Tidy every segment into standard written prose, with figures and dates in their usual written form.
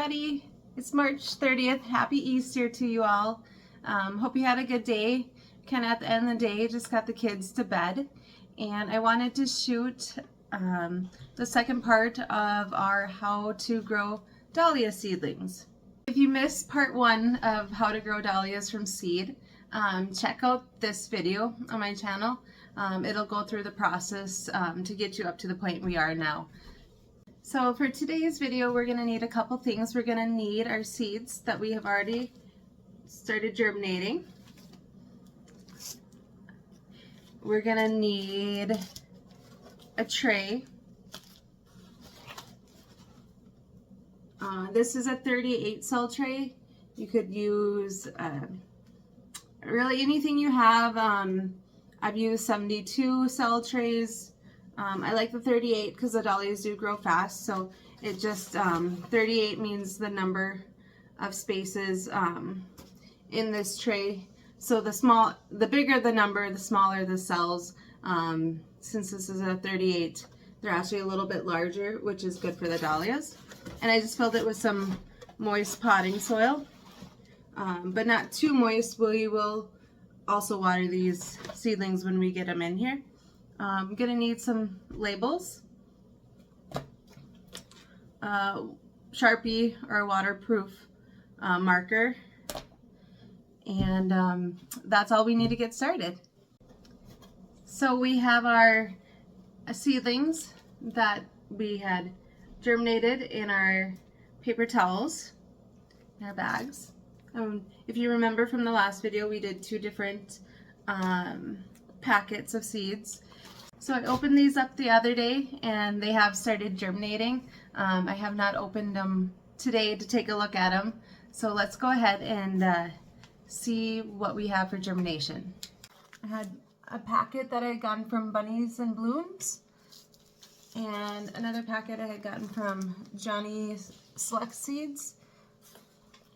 everybody. It's March 30th. Happy Easter to you all. Hope you had a good day. Kind of at the end of the day, just got the kids to bed. And I wanted to shoot the second part of our how to grow dahlia seedlings. If you missed part one of how to grow dahlias from seed, check out this video on my channel. It'll go through the process to get you up to the point we are now. So for today's video, we're going to need a couple things. We're going to need our seeds that we have already started germinating. We're going to need a tray. This is a 38 cell tray. You could use really anything you have. I've used 72 cell trays. I like the 38 because the dahlias do grow fast, so it just 38 means the number of spaces in this tray. So the bigger the number, the smaller the cells. Since this is a 38, they're actually a little bit larger, which is good for the dahlias. And I just filled it with some moist potting soil, but not too moist. We will also water these seedlings when we get them in here. I'm going to need some labels, Sharpie or waterproof marker, and that's all we need to get started. So we have our seedlings that we had germinated in our paper towels, in our bags. If you remember from the last video, we did two different packets of seeds. So I opened these up the other day and they have started germinating. I have not opened them today to take a look at them. So let's go ahead and see what we have for germination. I had a packet that I had gotten from Bunnies and Blooms, and another packet I had gotten from Johnny Select Seeds.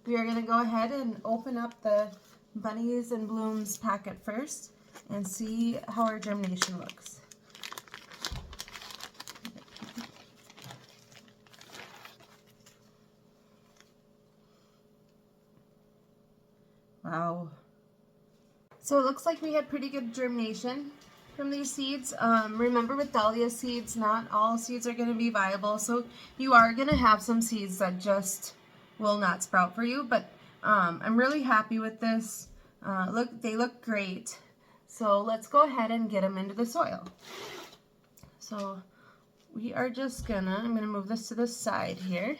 We are going to go ahead and open up the Bunnies and Blooms packet first and see how our germination looks. Wow. So it looks like we had pretty good germination from these seeds. Remember, with dahlia seeds, not all seeds are going to be viable, so you are going to have some seeds that just will not sprout for you, but I'm really happy with this. They look great. So let's go ahead and get them into the soil. So we are just I'm gonna move this to the side here.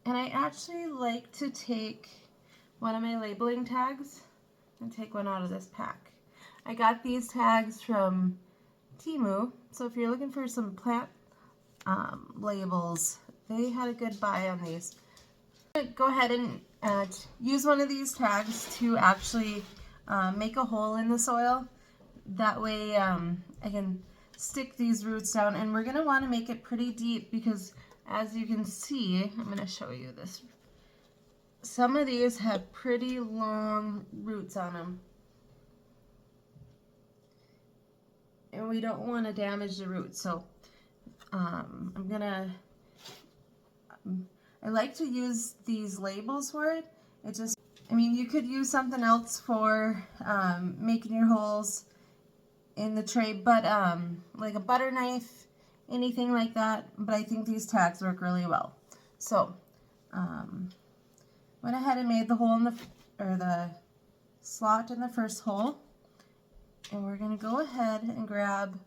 And I actually like to take one of my labeling tags and take one out of this pack. I got these tags from Temu, so if you're looking for some plant labels, they had a good buy on these. Go ahead and use one of these tags to actually make a hole in the soil. That way I can stick these roots down, and we're going to want to make it pretty deep because, as you can see, I'm going to show you this. Some of these have pretty long roots on them, and we don't want to damage the roots. So I like to use these labels for it. I mean, you could use something else for making your holes in the tray, but like a butter knife, anything like that. But I think these tags work really well. So went ahead and made the hole in the slot in the first hole, and we're gonna go ahead and grab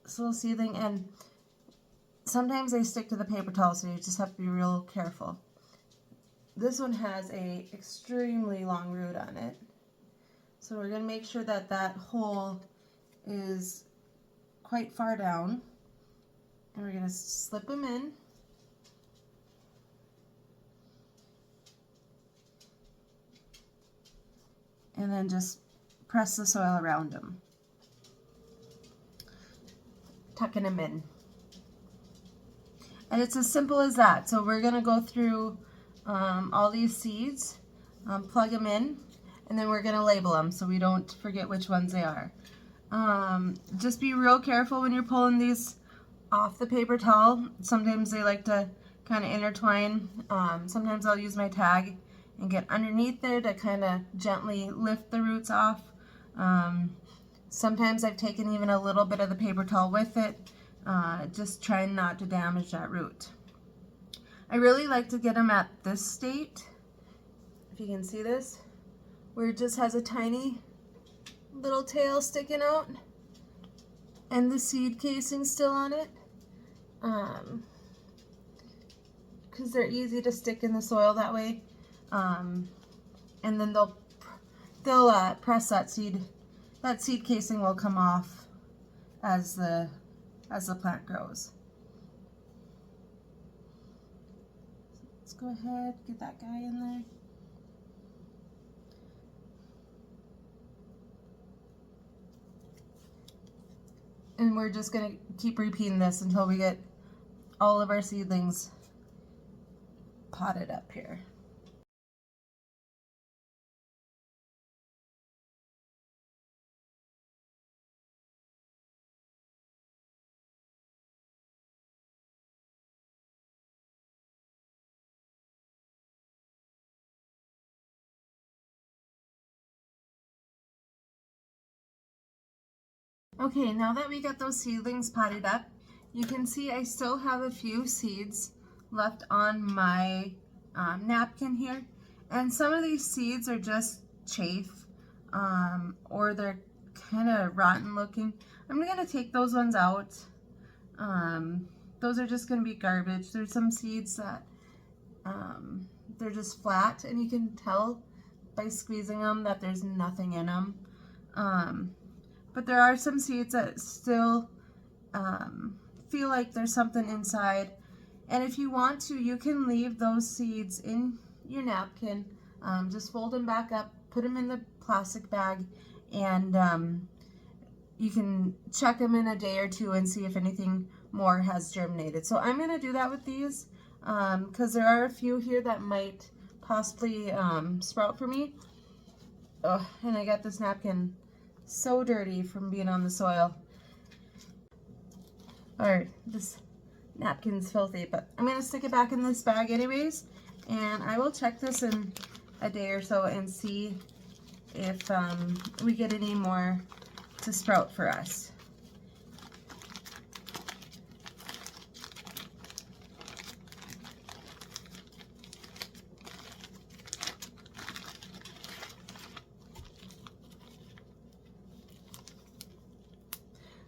this little seedling, and sometimes they stick to the paper towel, so you just have to be real careful. This one has a extremely long root on it, so we're going to make sure that that hole is quite far down, and we're going to slip them in. And then just press the soil around them, tucking them in. And it's as simple as that. So we're going to go through all these seeds, plug them in, and then we're going to label them so we don't forget which ones they are. Just be real careful when you're pulling these off the paper towel. Sometimes they like to kind of intertwine. Sometimes I'll use my tag and get underneath there to kind of gently lift the roots off. Sometimes I've taken even a little bit of the paper towel with it, just trying not to damage that root. I really like to get them at this state, if you can see this, where it just has a tiny little tail sticking out and the seed casing still on it, because they're easy to stick in the soil that way. And then they'll press that seed casing will come off as the plant grows. Let's go ahead, get that guy in there. And we're just going to keep repeating this until we get all of our seedlings potted up here. Okay, now that we got those seedlings potted up, you can see I still have a few seeds left on my napkin here. And some of these seeds are just chaff, or they're kind of rotten looking. I'm going to take those ones out. Those are just going to be garbage. There's some seeds that they're just flat, and you can tell by squeezing them that there's nothing in them. But there are some seeds that still feel like there's something inside. And if you want to, you can leave those seeds in your napkin. Just fold them back up, put them in the plastic bag, and you can check them in a day or two and see if anything more has germinated. So I'm going to do that with these because there are a few here that might possibly sprout for me. Oh, and I got this napkin so dirty from being on the soil. Or this napkin's filthy, but I'm going to stick it back in this bag anyways, and I will check this in a day or so and see if we get any more to sprout for us.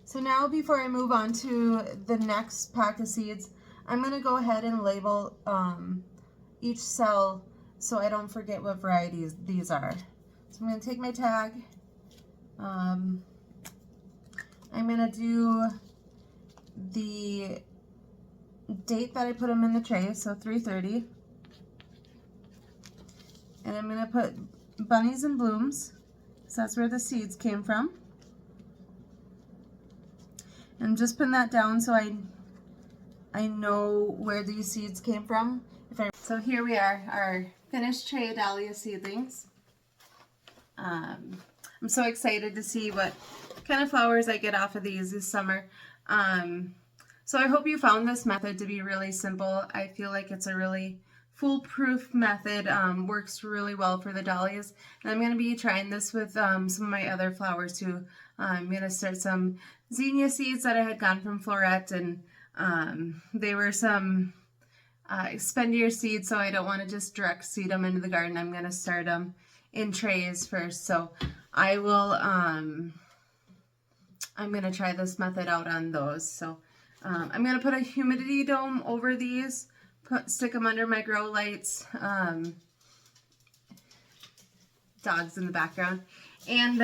So now before I move on to the next pack of seeds, I'm going to go ahead and label each cell so I don't forget what varieties these are. So I'm going to take my tag. I'm going to do the date that I put them in the tray, so 3/30. And I'm going to put bunnies and blooms, so that's where the seeds came from. And just putting that down so I know where these seeds came from. So here we are, our finished tray of dahlia seedlings. I'm so excited to see what kind of flowers I get off of these this summer. So I hope you found this method to be really simple. I feel like it's a really foolproof method, works really well for the dahlias. And I'm going to be trying this with some of my other flowers too. I'm going to start some zinnia seeds that I had gotten from Floret, and they were some spendier seeds, so I don't want to just direct seed them into the garden. I'm going to start them in trays first. So I will, I'm going to try this method out on those. So I'm going to put a humidity dome over these, stick them under my grow lights, dogs in the background, and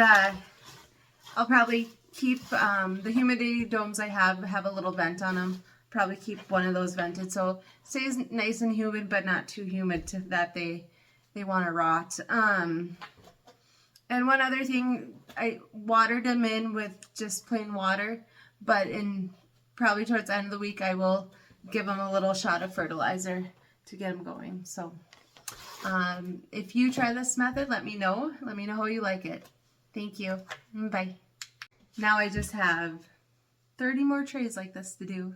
I'll probably keep the humidity domes I have a little vent on them. Probably keep one of those vented so it stays nice and humid, but not too humid to that they want to rot. And one other thing, I watered them in with just plain water, but probably towards the end of the week I will give them a little shot of fertilizer to get them going. So if you try this method, let me know how you like it. Thank you. Bye. Now I just have 30 more trays like this to do.